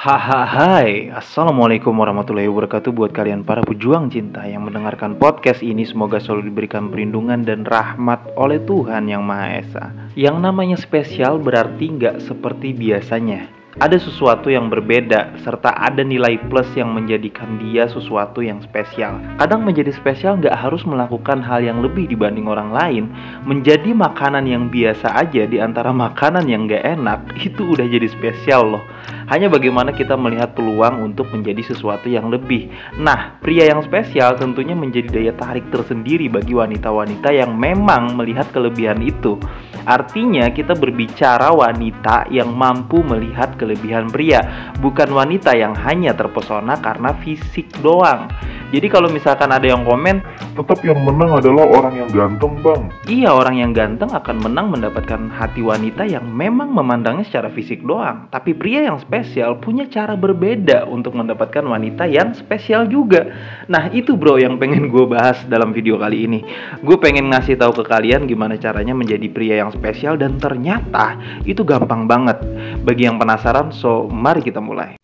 Hai, Assalamualaikum warahmatullahi wabarakatuh. Buat kalian para pejuang cinta yang mendengarkan podcast ini, semoga selalu diberikan perlindungan dan rahmat oleh Tuhan Yang Maha Esa. Yang namanya spesial berarti nggak seperti biasanya. Ada sesuatu yang berbeda, serta ada nilai plus yang menjadikan dia sesuatu yang spesial. Kadang menjadi spesial nggak harus melakukan hal yang lebih dibanding orang lain. Menjadi makanan yang biasa aja di antara makanan yang nggak enak, itu udah jadi spesial loh. Hanya bagaimana kita melihat peluang untuk menjadi sesuatu yang lebih. Nah, pria yang spesial tentunya menjadi daya tarik tersendiri bagi wanita-wanita yang memang melihat kelebihan itu. Artinya kita berbicara wanita yang mampu melihat kelebihan pria, bukan wanita yang hanya terpesona karena fisik doang. Jadi kalau misalkan ada yang komen, Tetap yang menang adalah orang yang ganteng, Bang. iya, orang yang ganteng akan menang mendapatkan hati wanita yang memang memandangnya secara fisik doang. Tapi pria yang spesial punya cara berbeda untuk mendapatkan wanita yang spesial juga. Nah, itu bro yang pengen gue bahas dalam video kali ini. Gue pengen ngasih tahu ke kalian gimana caranya menjadi pria yang spesial, dan ternyata itu gampang banget. Bagi yang penasaran, so mari kita mulai.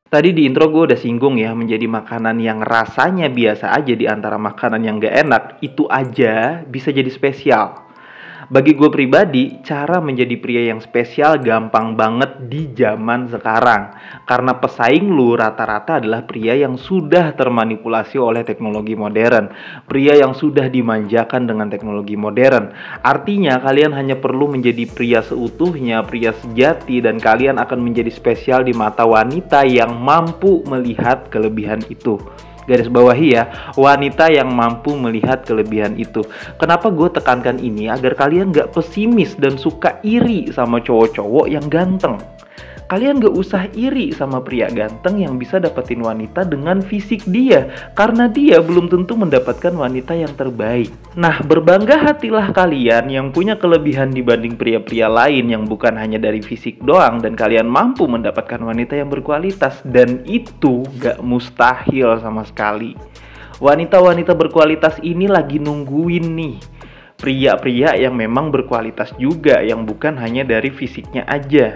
Tadi di intro gue udah singgung ya, menjadi makanan yang rasanya biasa aja di antara makanan yang gak enak, itu aja bisa jadi spesial. Bagi gue pribadi, cara menjadi pria yang spesial gampang banget di zaman sekarang. Karena pesaing lu rata-rata adalah pria yang sudah termanipulasi oleh teknologi modern. Pria yang sudah dimanjakan dengan teknologi modern. Artinya kalian hanya perlu menjadi pria seutuhnya, pria sejati, dan kalian akan menjadi spesial di mata wanita yang mampu melihat kelebihan itu. Garis bawahi ya, wanita yang mampu melihat kelebihan itu. Kenapa gue tekankan ini? Agar kalian gak pesimis dan suka iri sama cowok-cowok yang ganteng. Kalian gak usah iri sama pria ganteng yang bisa dapetin wanita dengan fisik dia, karena dia belum tentu mendapatkan wanita yang terbaik. Nah, berbangga hatilah kalian yang punya kelebihan dibanding pria-pria lain yang bukan hanya dari fisik doang, dan kalian mampu mendapatkan wanita yang berkualitas. Dan itu gak mustahil sama sekali. Wanita-wanita berkualitas ini lagi nungguin nih pria-pria yang memang berkualitas juga, yang bukan hanya dari fisiknya aja.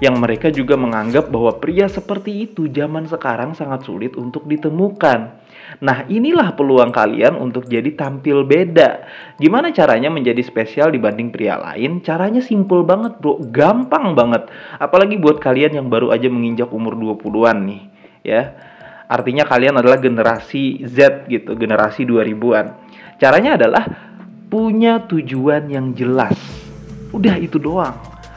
Yang mereka juga menganggap bahwa pria seperti itu zaman sekarang sangat sulit untuk ditemukan. Nah, inilah peluang kalian untuk jadi tampil beda. Gimana caranya menjadi spesial dibanding pria lain? Caranya simple banget bro, gampang banget. Apalagi buat kalian yang baru aja menginjak umur 20-an nih, ya. Artinya kalian adalah generasi Z gitu, generasi 2000-an. Caranya adalah punya tujuan yang jelas. Udah itu doang.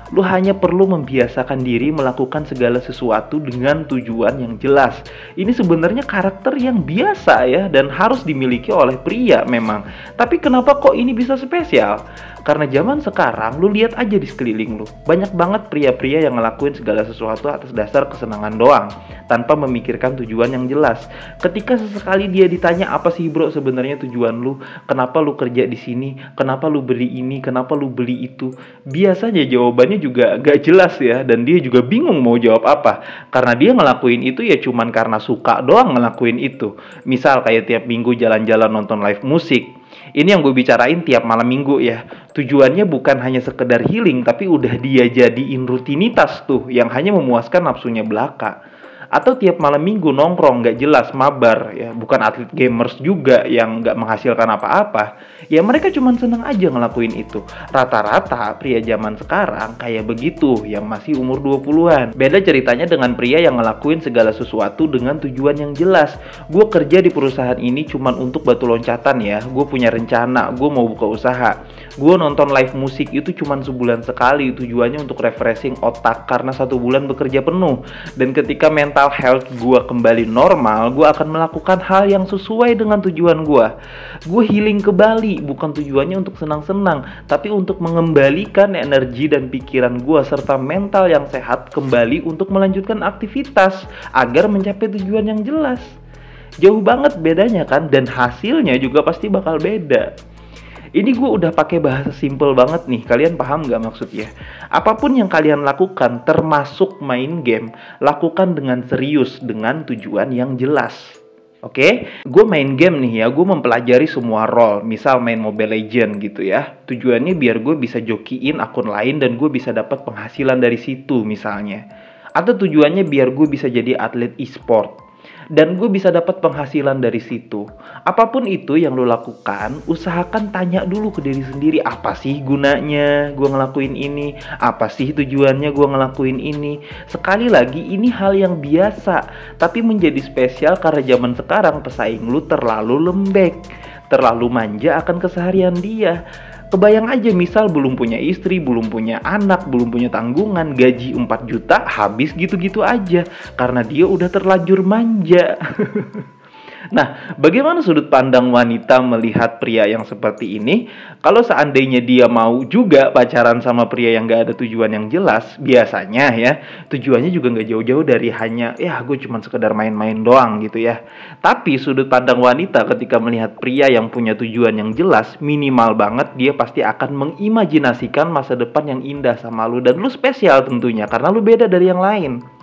Lu hanya perlu membiasakan diri melakukan segala sesuatu dengan tujuan yang jelas. Ini sebenarnya karakter yang biasa ya, dan harus dimiliki oleh pria memang. Tapi kenapa kok ini bisa spesial? Karena zaman sekarang, lu lihat aja di sekeliling lu. Banyak banget pria-pria yang ngelakuin segala sesuatu atas dasar kesenangan doang, tanpa memikirkan tujuan yang jelas. Ketika sesekali dia ditanya, apa sih bro sebenarnya tujuan lu? Kenapa lu kerja di sini? Kenapa lu beli ini? Kenapa lu beli itu? Biasanya jawabannya juga gak jelas ya, dan dia juga bingung mau jawab apa. Karena dia ngelakuin itu ya cuman karena suka doang ngelakuin itu. Misal kayak tiap minggu jalan-jalan nonton live musik. Ini yang gue bicarain tiap malam minggu ya. Tujuannya bukan hanya sekedar healing, tapi udah dia jadiin rutinitas tuh, yang hanya memuaskan nafsunya belaka. Atau tiap malam minggu nongkrong gak jelas, mabar ya, bukan atlet gamers juga yang gak menghasilkan apa-apa. Ya mereka cuma seneng aja ngelakuin itu. Rata-rata pria zaman sekarang kayak begitu, yang masih umur 20-an. Beda ceritanya dengan pria yang ngelakuin segala sesuatu dengan tujuan yang jelas. Gue kerja di perusahaan ini cuma untuk batu loncatan ya. Gue punya rencana, gue mau buka usaha. Gue nonton live musik itu cuma sebulan sekali, tujuannya untuk refreshing otak karena 1 bulan bekerja penuh. Dan ketika mental health gue kembali normal, gue akan melakukan hal yang sesuai dengan tujuan gue. Gue healing ke Bali, bukan tujuannya untuk senang-senang, tapi untuk mengembalikan energi dan pikiran gue serta mental yang sehat kembali untuk melanjutkan aktivitas agar mencapai tujuan yang jelas. Jauh banget bedanya kan, dan hasilnya juga pasti bakal beda. Ini gue udah pakai bahasa simple banget nih, kalian paham gak maksudnya? Apapun yang kalian lakukan, termasuk main game, lakukan dengan serius, dengan tujuan yang jelas. Oke, gue main game nih ya, gue mempelajari semua role, misal main Mobile Legend gitu ya. Tujuannya biar gue bisa jokiin akun lain dan gue bisa dapat penghasilan dari situ misalnya. Atau tujuannya biar gue bisa jadi atlet e-sport. Dan gue bisa dapat penghasilan dari situ. Apapun itu yang lo lakukan, usahakan tanya dulu ke diri sendiri, apa sih gunanya gue ngelakuin ini? Apa sih tujuannya gue ngelakuin ini? Sekali lagi, ini hal yang biasa, tapi menjadi spesial karena zaman sekarang pesaing lu terlalu lembek, terlalu manja akan keseharian dia. Kebayang aja misal belum punya istri, belum punya anak, belum punya tanggungan, gaji 4 juta habis gitu-gitu aja karena dia udah terlanjur manja. Nah, bagaimana sudut pandang wanita melihat pria yang seperti ini? Kalau seandainya dia mau juga pacaran sama pria yang gak ada tujuan yang jelas, biasanya ya, tujuannya juga gak jauh-jauh dari hanya, ya gue cuma sekedar main-main doang gitu ya. Tapi sudut pandang wanita ketika melihat pria yang punya tujuan yang jelas, minimal banget dia pasti akan mengimajinasikan masa depan yang indah sama lu. Dan lu spesial tentunya, karena lu beda dari yang lain.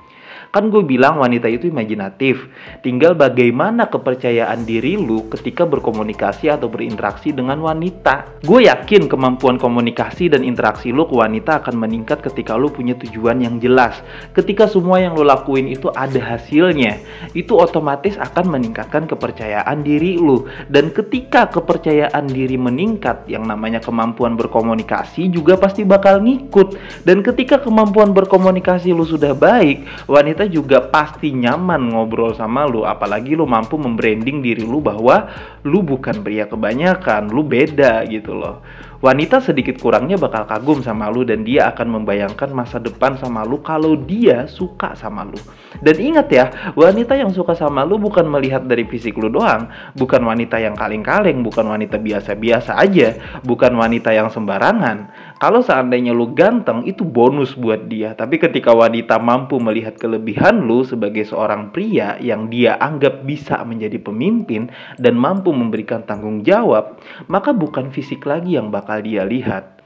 Kan gue bilang wanita itu imajinatif. Tinggal bagaimana kepercayaan diri lu ketika berkomunikasi atau berinteraksi dengan wanita. Gue yakin kemampuan komunikasi dan interaksi lu ke wanita akan meningkat ketika lu punya tujuan yang jelas. Ketika semua yang lu lakuin itu ada hasilnya, itu otomatis akan meningkatkan kepercayaan diri lu. Dan ketika kepercayaan diri meningkat, yang namanya kemampuan berkomunikasi juga pasti bakal ngikut. Dan ketika kemampuan berkomunikasi lu sudah baik, wanita juga pasti nyaman ngobrol sama lu, apalagi lu mampu membranding diri lu bahwa lu bukan pria kebanyakan, lu beda gitu loh. Wanita sedikit kurangnya bakal kagum sama lu dan dia akan membayangkan masa depan sama lu kalau dia suka sama lu. Dan ingat ya, wanita yang suka sama lu bukan melihat dari fisik lu doang, bukan wanita yang kaleng-kaleng, bukan wanita biasa-biasa aja, bukan wanita yang sembarangan. Kalau seandainya lu ganteng, itu bonus buat dia. Tapi ketika wanita mampu melihat kelebihan lu sebagai seorang pria yang dia anggap bisa menjadi pemimpin dan mampu memberikan tanggung jawab, maka bukan fisik lagi yang bakal dia lihat.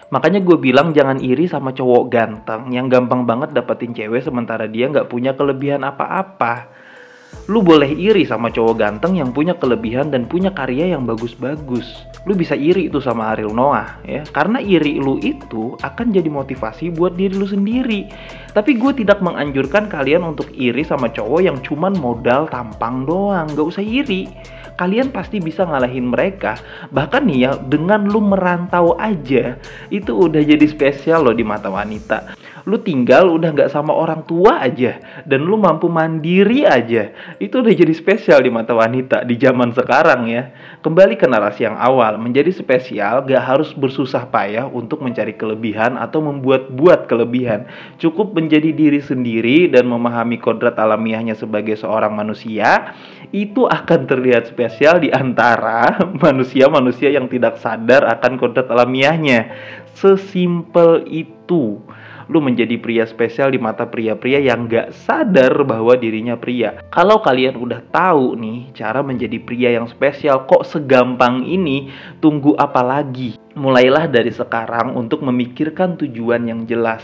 Makanya gue bilang jangan iri sama cowok ganteng yang gampang banget dapetin cewek sementara dia nggak punya kelebihan apa-apa. Lu boleh iri sama cowok ganteng yang punya kelebihan dan punya karya yang bagus-bagus. Lu bisa iri itu sama Ariel Noah ya. Karena iri lu itu akan jadi motivasi buat diri lu sendiri. Tapi gue tidak menganjurkan kalian untuk iri sama cowok yang cuman modal tampang doang. Gak usah iri. Kalian pasti bisa ngalahin mereka. Bahkan nih ya, dengan lu merantau aja, itu udah jadi spesial loh di mata wanita. Lu tinggal udah gak sama orang tua aja, dan lu mampu mandiri aja, itu udah jadi spesial di mata wanita di zaman sekarang ya. Kembali ke narasi yang awal, menjadi spesial gak harus bersusah payah untuk mencari kelebihan atau membuat-buat kelebihan. Cukup menjadi diri sendiri dan memahami kodrat alamiahnya sebagai seorang manusia, itu akan terlihat spesial di antara manusia-manusia yang tidak sadar akan kodrat alamiahnya. Sesimpel itu. Lu menjadi pria spesial di mata pria-pria yang gak sadar bahwa dirinya pria. Kalau kalian udah tahu nih cara menjadi pria yang spesial kok segampang ini, tunggu apa lagi? Mulailah dari sekarang untuk memikirkan tujuan yang jelas.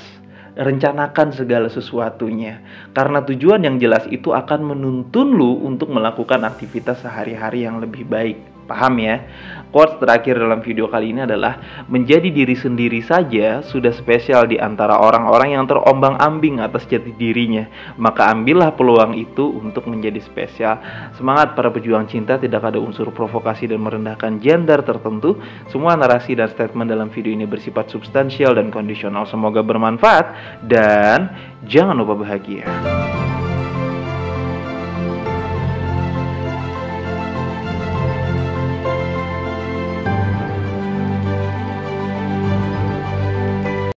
Rencanakan segala sesuatunya. Karena tujuan yang jelas itu akan menuntun lu untuk melakukan aktivitas sehari-hari yang lebih baik. Paham ya? Quotes terakhir dalam video kali ini adalah, menjadi diri sendiri saja sudah spesial di antara orang-orang yang terombang-ambing atas jati dirinya. Maka ambillah peluang itu untuk menjadi spesial. Semangat para pejuang cinta, tidak ada unsur provokasi dan merendahkan gender tertentu. Semua narasi dan statement dalam video ini bersifat substansial dan kondisional. Semoga bermanfaat dan jangan lupa bahagia.